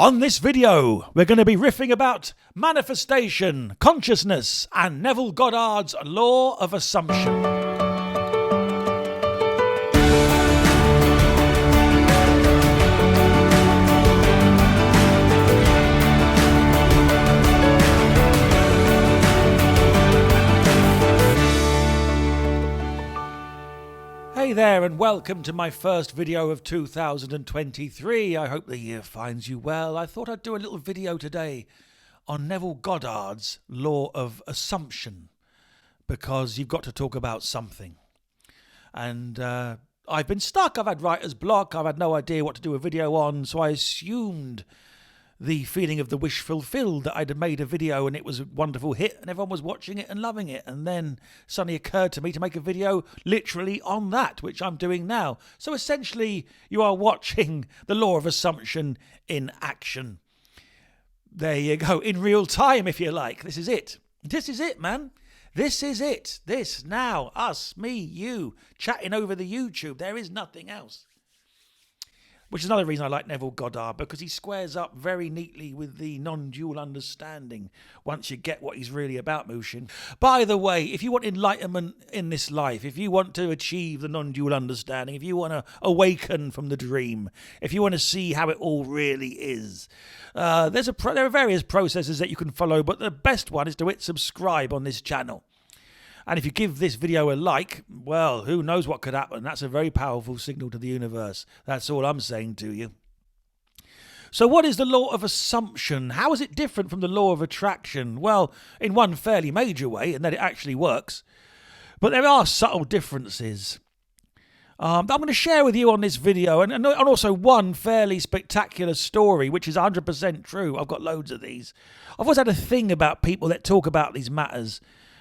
On this video, we're going to be riffing about manifestation, consciousness, and Neville Goddard's law of assumption. Hey there, and welcome to my first video of 2023. I hope the year finds you well. I thought I'd do a little video today on Neville Goddard's law of assumption, because you've got to talk about something. And I've been stuck. I've had writer's block. I've had no idea what to do a video on, so I assumed the feeling of the wish fulfilled, that I'd made a video and it was a wonderful hit and everyone was watching it and loving it. And then suddenly occurred to me to make a video literally on that, which I'm doing now. So essentially, you are watching the law of assumption in action. There you go, in real time, if you like. This is it. This is it, man. This is it. This, now, us, me, you, chatting over the YouTube. There is nothing else. Which is another reason I like Neville Goddard, because he squares up very neatly with the non-dual understanding once you get what he's really about, Mushin. By the way, if you want enlightenment in this life, if you want to achieve the non-dual understanding, if you want to awaken from the dream, if you want to see how it all really is, there are various processes that you can follow, but the best one is to hit subscribe on this channel. And if you give this video a like, well, who knows what could happen. That's a very powerful signal to the universe. That's all I'm saying to you. So what is the law of assumption? How is it different from the law of attraction? Well, in one fairly major way, in that it actually works. But there are subtle differences. I'm going to share with you on this video, and also one fairly spectacular story, which is 100% true. I've got loads of these. I've always had a thing about people that talk about these matters.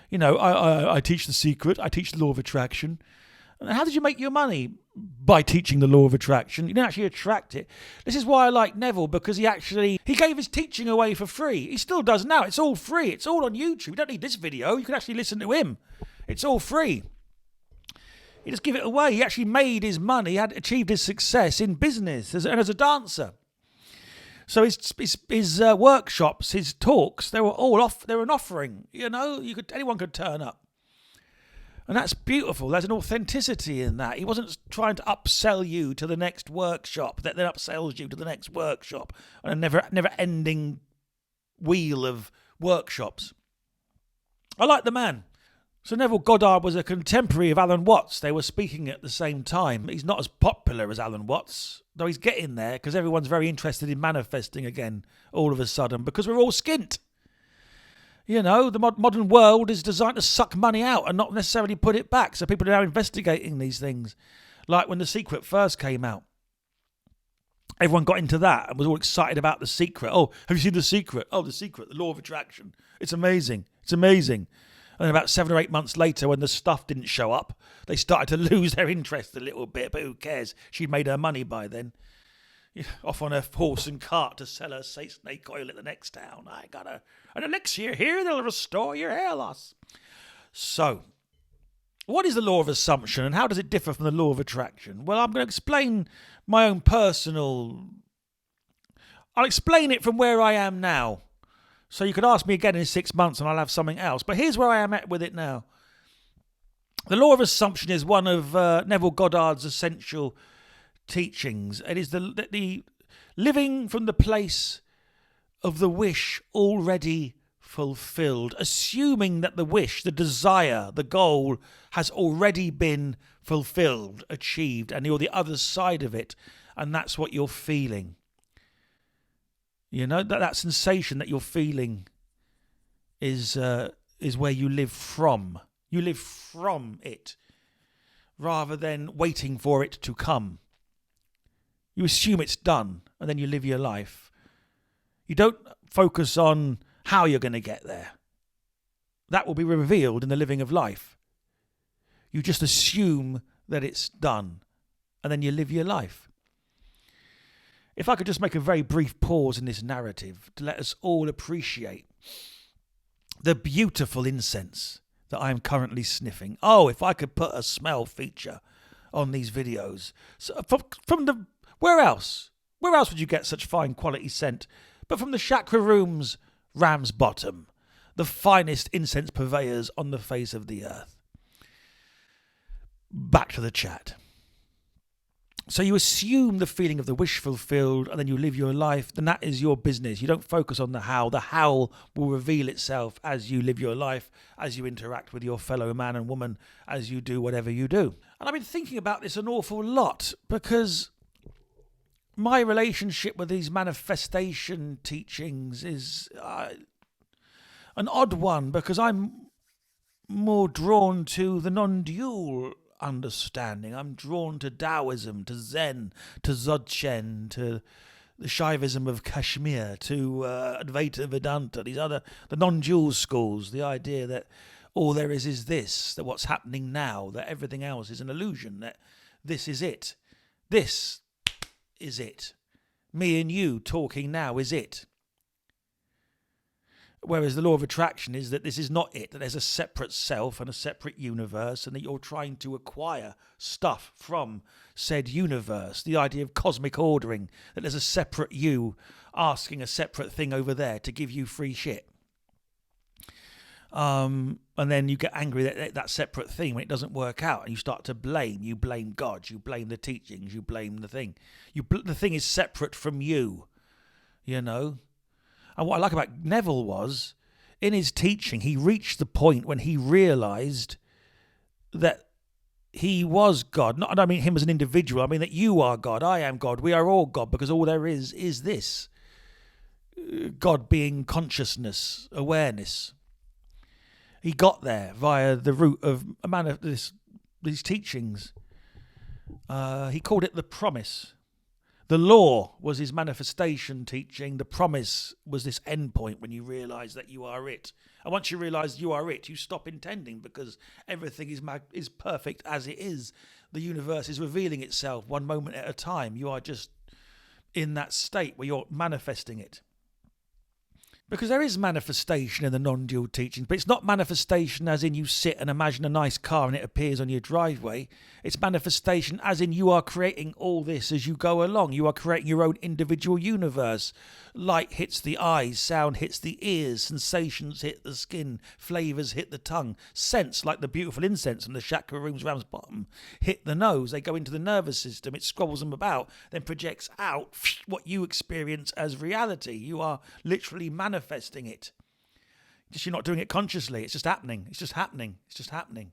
You know, I teach the secret. I teach the law of attraction. And how did you make your money? By teaching the law of attraction. You didn't actually attract it. This is why I like Neville, because he gave his teaching away for free. He still does now. It's all free. It's all on YouTube. You don't need this video. You can actually listen to him. It's all free. He just give it away. He actually made his money, had achieved his success in business and as a dancer. So his workshops, his talks, they were all off. They were an offering. You know, anyone could turn up, and that's beautiful. There's an authenticity in that. He wasn't trying to upsell you to the next workshop that then upsells you to the next workshop, and a never-ending wheel of workshops. I like the man. So Neville Goddard was a contemporary of Alan Watts. They were speaking at the same time. He's not as popular as Alan Watts, though he's getting there, because everyone's very interested in manifesting again all of a sudden, because we're all skint. You know, the modern world is designed to suck money out and not necessarily put it back. So people are now investigating these things. Like when The Secret first came out. Everyone got into that and was all excited about The Secret. Oh, have you seen The Secret? Oh, The Secret, the law of attraction. It's amazing. It's amazing. And about 7 or 8 months later, when the stuff didn't show up, they started to lose their interest a little bit. But who cares? She'd made her money by then. Off on her horse and cart to sell her snake oil at the next town. I got an elixir here that'll restore your hair loss. So, what is the law of assumption, and how does it differ from the law of attraction? Well, I'm going to explain my own personal... I'll explain it from where I am now. So you could ask me again in 6 months and I'll have something else. But here's where I am at with it now. The law of assumption is one of Neville Goddard's essential teachings. It is the living from the place of the wish already fulfilled, assuming that the wish, the desire, the goal has already been fulfilled, achieved, and you're the other side of it, and that's what you're feeling. You know, that sensation that you're feeling is where you live from. You live from it rather than waiting for it to come. You assume it's done and then you live your life. You don't focus on how you're going to get there. That will be revealed in the living of life. You just assume that it's done and then you live your life. If I could just make a very brief pause in this narrative to let us all appreciate the beautiful incense that I am currently sniffing. Oh, if I could put a smell feature on these videos. So where else Where else would you get such fine quality scent but from the chakra rooms, Ram's Bottom, the finest incense purveyors on the face of the earth? Back to the chat. So you assume the feeling of the wish fulfilled and then you live your life, then that is your business. You don't focus on the how. The how will reveal itself as you live your life, as you interact with your fellow man and woman, as you do whatever you do. And I've been thinking about this an awful lot because my relationship with these manifestation teachings is an odd one, because I'm more drawn to the non-dual understanding. I'm drawn to Taoism, to Zen, to Dzogchen, to the Shaivism of Kashmir, to Advaita Vedanta, the non-dual schools, the idea that all there is this, that what's happening now, that everything else is an illusion, that this is it. This is it. Me and you talking now is it. Whereas the law of attraction is that this is not it, that there's a separate self and a separate universe, and that you're trying to acquire stuff from said universe. The idea of cosmic ordering, that there's a separate you asking a separate thing over there to give you free shit. And then you get angry at that separate thing when it doesn't work out, and you start to blame. You blame God, you blame the teachings, you blame the thing. The thing is separate from you, you know. And what I like about Neville was, in his teaching, he reached the point when he realised that he was God. I don't mean him as an individual. I mean that you are God, I am God, we are all God, because all there is this. God being consciousness, awareness. He got there via the route of these teachings. He called it the promise. The law was his manifestation teaching. The promise was this end point when you realise that you are it. And once you realise you are it, you stop intending, because everything is perfect as it is. The universe is revealing itself one moment at a time. You are just in that state where you're manifesting it. Because there is manifestation in the non-dual teachings, but it's not manifestation as in you sit and imagine a nice car and it appears on your driveway. It's manifestation as in you are creating all this as you go along. You are creating your own individual universe. Light hits the eyes, sound hits the ears, sensations hit the skin, flavours hit the tongue, scents like the beautiful incense from the chakra rooms Ram's Bottom hit the nose. They go into the nervous system, it squabbles them about, then projects out what you experience as reality. You are literally manifesting it. Just you're not doing it consciously. It's just happening. It's just happening. It's just happening.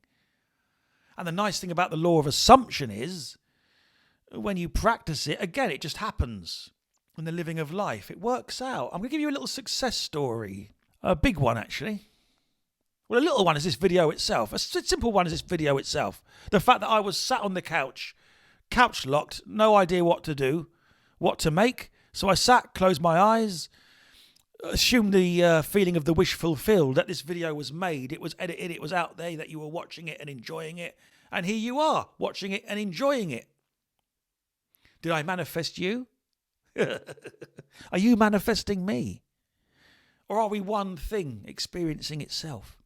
And the nice thing about the law of assumption is when you practice it, again, it just happens. In the living of life, it works out. I'm going to give you a little success story. A big one, actually. Well, a little one is this video itself. A simple one is this video itself. The fact that I was sat on the couch locked, no idea what to do, what to make. So I sat, closed my eyes, assumed the feeling of the wish fulfilled, that this video was made, it was edited, it was out there, that you were watching it and enjoying it. And here you are, watching it and enjoying it. Did I manifest you? Are you manifesting me? Or are we one thing experiencing itself?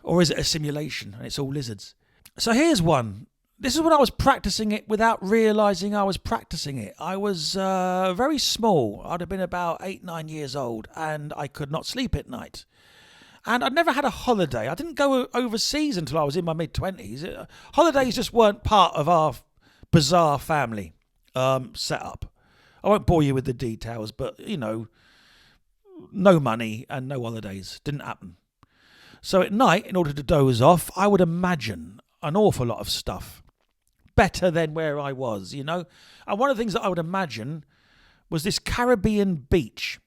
Or is it a simulation and it's all lizards? So here's one. This is when I was practicing it without realising I was practicing it. I was very small. I'd have been about 8-9 years old, and I could not sleep at night. And I'd never had a holiday. I didn't go overseas until I was in my mid-20s. Holidays just weren't part of our bizarre family setup. I won't bore you with the details, but, you know, no money and no holidays. Didn't happen. So at night, in order to doze off, I would imagine an awful lot of stuff. Better than where I was, you know. And one of the things that I would imagine was this Caribbean beach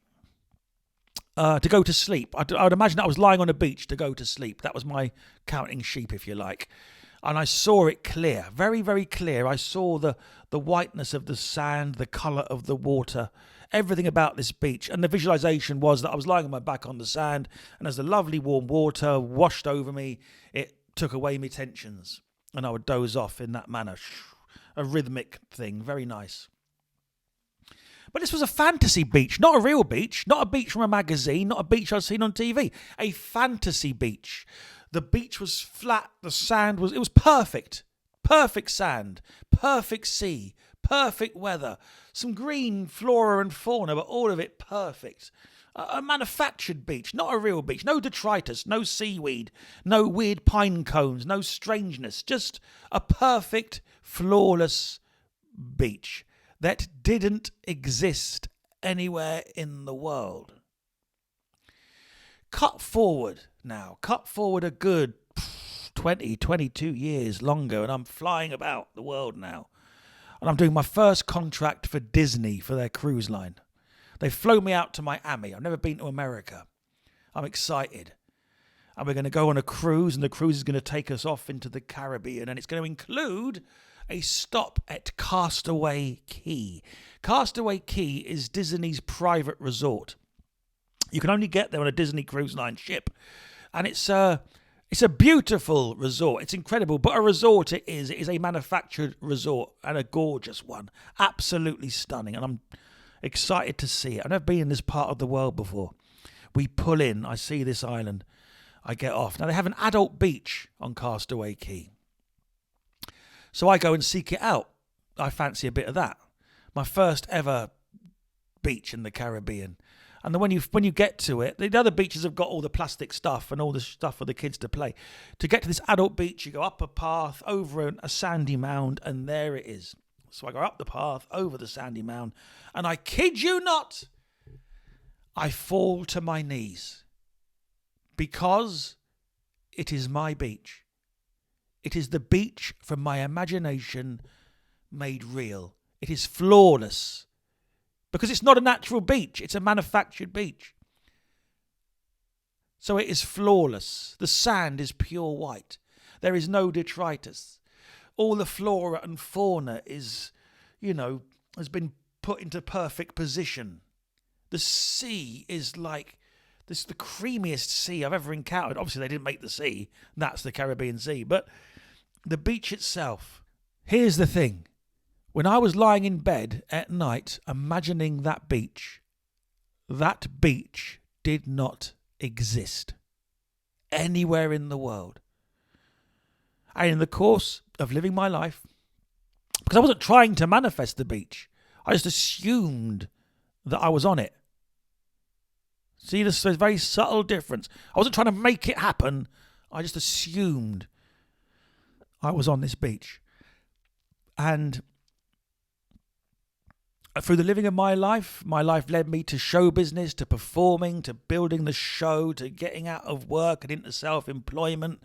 to go to sleep. I would imagine I was lying on a beach to go to sleep. That was my counting sheep, if you like. And I saw it clear, very, very clear. I saw the whiteness of the sand, the colour of the water, everything about this beach. And the visualisation was that I was lying on my back on the sand, and as the lovely warm water washed over me, it took away my tensions. And I would doze off in that manner. A rhythmic thing, very nice. But this was a fantasy beach, not a real beach, not a beach from a magazine, not a beach I'd seen on TV. A fantasy beach. The beach was flat, the sand was perfect. Perfect sand, perfect sea, perfect weather, some green flora and fauna, but all of it perfect. A manufactured beach, not a real beach. No detritus, no seaweed, no weird pine cones, no strangeness. Just a perfect, flawless beach that didn't exist anywhere in the world. Cut forward a good 20, 22 years longer, and I'm flying about the world now. And I'm doing my first contract for Disney for their cruise line. They've flown me out to Miami. I've never been to America. I'm excited. And we're going to go on a cruise, and the cruise is going to take us off into the Caribbean, and it's going to include a stop at Castaway Cay. Castaway Cay is Disney's private resort. You can only get there on a Disney Cruise Line ship. And it's a beautiful resort. It's incredible. But a resort it is. It is a manufactured resort and a gorgeous one. Absolutely stunning. And I'm excited to see it. I've never been in this part of the world before. We pull in. I see this island. I get off. Now, they have an adult beach on Castaway Cay. So I go and seek it out. I fancy a bit of that. My first ever beach in the Caribbean. And then when you get to it, the other beaches have got all the plastic stuff and all the stuff for the kids to play. To get to this adult beach, you go up a path, over a sandy mound, and there it is. So I go up the path, over the sandy mound, and I kid you not, I fall to my knees. Because it is my beach. It is the beach from my imagination made real. It is flawless. Because it's not a natural beach. It's a manufactured beach. So it is flawless. The sand is pure white. There is no detritus. All the flora and fauna is, has been put into perfect position. The sea is like, this is the creamiest sea I've ever encountered. Obviously, they didn't make the sea. That's the Caribbean Sea. But the beach itself, here's the thing. When I was lying in bed at night imagining that beach did not exist anywhere in the world. And in the course of living my life, because I wasn't trying to manifest the beach, I just assumed that I was on it. See, this is a very subtle difference. I wasn't trying to make it happen. I just assumed I was on this beach. And through the living of my life led me to show business, to performing, to building the show, to getting out of work and into self-employment,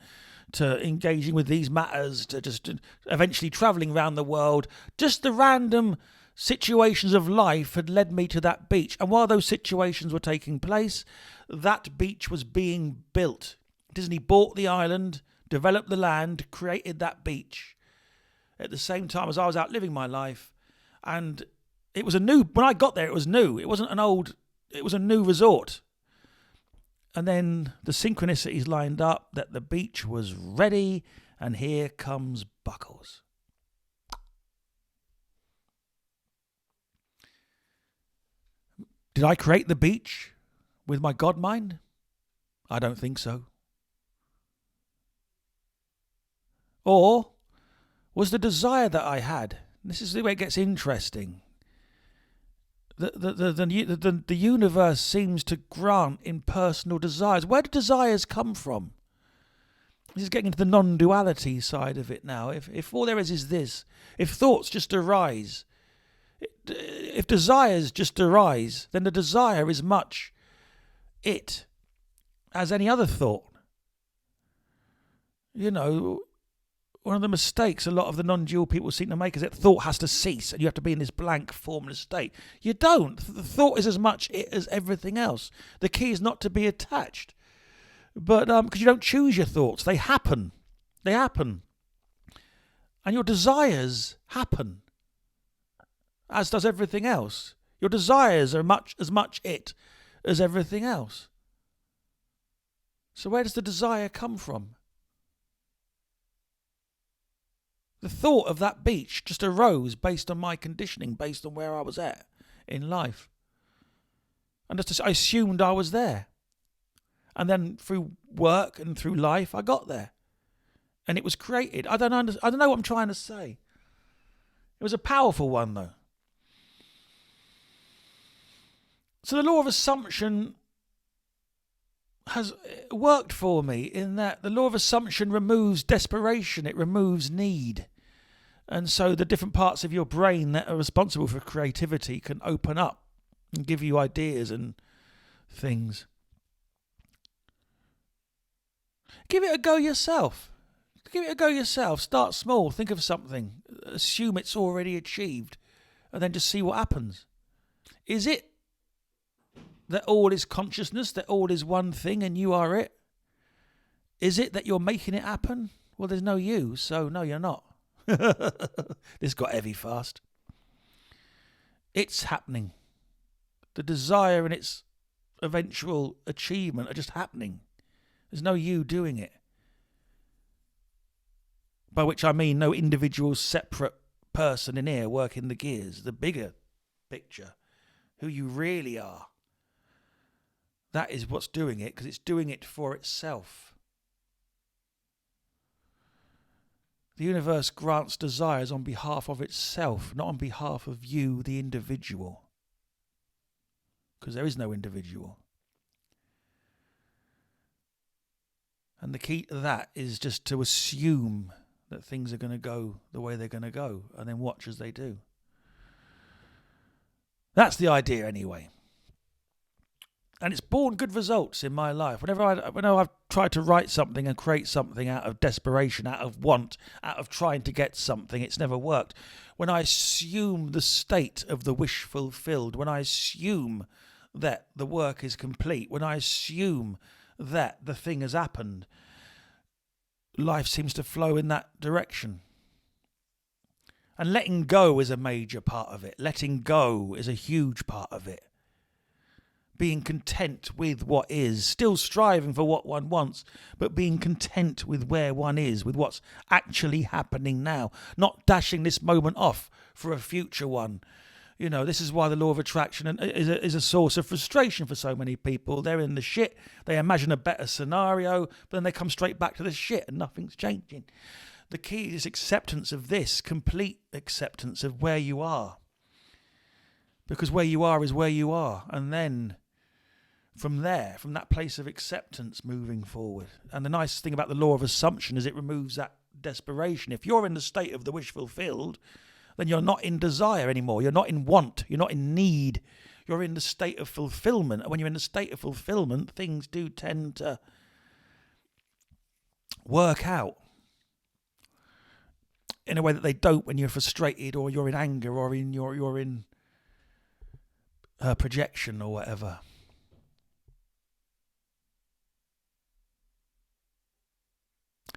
to engaging with these matters, to just eventually travelling around the world. Just the random situations of life had led me to that beach. And while those situations were taking place, that beach was being built. Disney bought the island, developed the land, created that beach. At the same time as I was out living my life. And it was when I got there, it was new. It wasn't it was a new resort. And then the synchronicities lined up that the beach was ready, and here comes Buckles. Did I create the beach with my God mind? I don't think so. Or was the desire that I had, this is the way it gets interesting, the universe seems to grant impersonal desires. Where do desires come from? This is getting into the non-duality side of it now. If all there is this, if thoughts just arise, if desires just arise, then the desire is much it as any other thought. One of the mistakes a lot of the non-dual people seem to make is that thought has to cease and you have to be in this blank, formless state. You don't. The thought is as much it as everything else. The key is not to be attached. But because you don't choose your thoughts, they happen. They happen. And your desires happen, as does everything else. Your desires are as much it as everything else. So where does the desire come from? The thought of that beach just arose based on my conditioning, based on where I was at in life. And I assumed I was there. And then through work and through life, I got there. And it was created. I don't know what I'm trying to say. It was a powerful one, though. So the law of assumption has worked for me in that the law of assumption removes desperation, it removes need. And so the different parts of your brain that are responsible for creativity can open up and give you ideas and things. Give it a go yourself. Give it a go yourself. Start small. Think of something. Assume it's already achieved. And then just see what happens. Is it that all is consciousness, that all is one thing and you are it? Is it that you're making it happen? Well, there's no you, so no, you're not. This got heavy fast. It's happening. The desire and its eventual achievement are just happening. There's no you doing it. By which I mean no individual separate person in here working the gears. The bigger picture, who you really are. That is what's doing it, because it's doing it for itself. The universe grants desires on behalf of itself, not on behalf of you, the individual. Because there is no individual. And the key to that is just to assume that things are going to go the way they're going to go, and then watch as they do. That's the idea anyway. And it's borne good results in my life. Whenever I've tried to write something and create something out of desperation, out of want, out of trying to get something, it's never worked. When I assume the state of the wish fulfilled, when I assume that the work is complete, when I assume that the thing has happened, life seems to flow in that direction. And letting go is a major part of it. Letting go is a huge part of it. Being content with what is, still striving for what one wants, but being content with where one is, with what's actually happening now, not dashing this moment off for a future one. You know, this is why the law of attraction is a source of frustration for so many people. They're in the shit, they imagine a better scenario, but then they come straight back to the shit and nothing's changing. The key is acceptance of this, complete acceptance of where you are. Because where you are is where you are. And then from there, from that place of acceptance, moving forward. And the nice thing about the law of assumption is it removes that desperation. If you're in the state of the wish fulfilled, then you're not in desire anymore. You're not in want. You're not in need. You're in the state of fulfillment. And when you're in the state of fulfillment, things do tend to work out in a way that they don't when you're frustrated or you're in anger or you're in projection or whatever.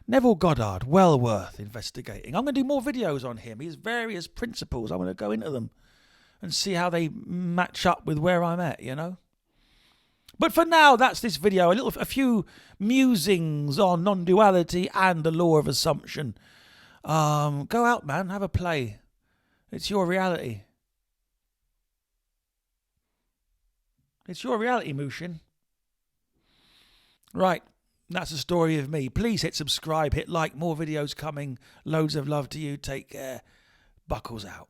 Neville Goddard, well worth investigating. I'm going to do more videos on him. He has various principles. I'm going to go into them and see how they match up with where I'm at, you know. But for now, that's this video. A few musings on non-duality and the law of assumption. Go out, man. Have a play. It's your reality. It's your reality, Mushin. Right. That's the story of me. Please hit subscribe, hit like, more videos coming. Loads of love to you. Take care. Buckles out.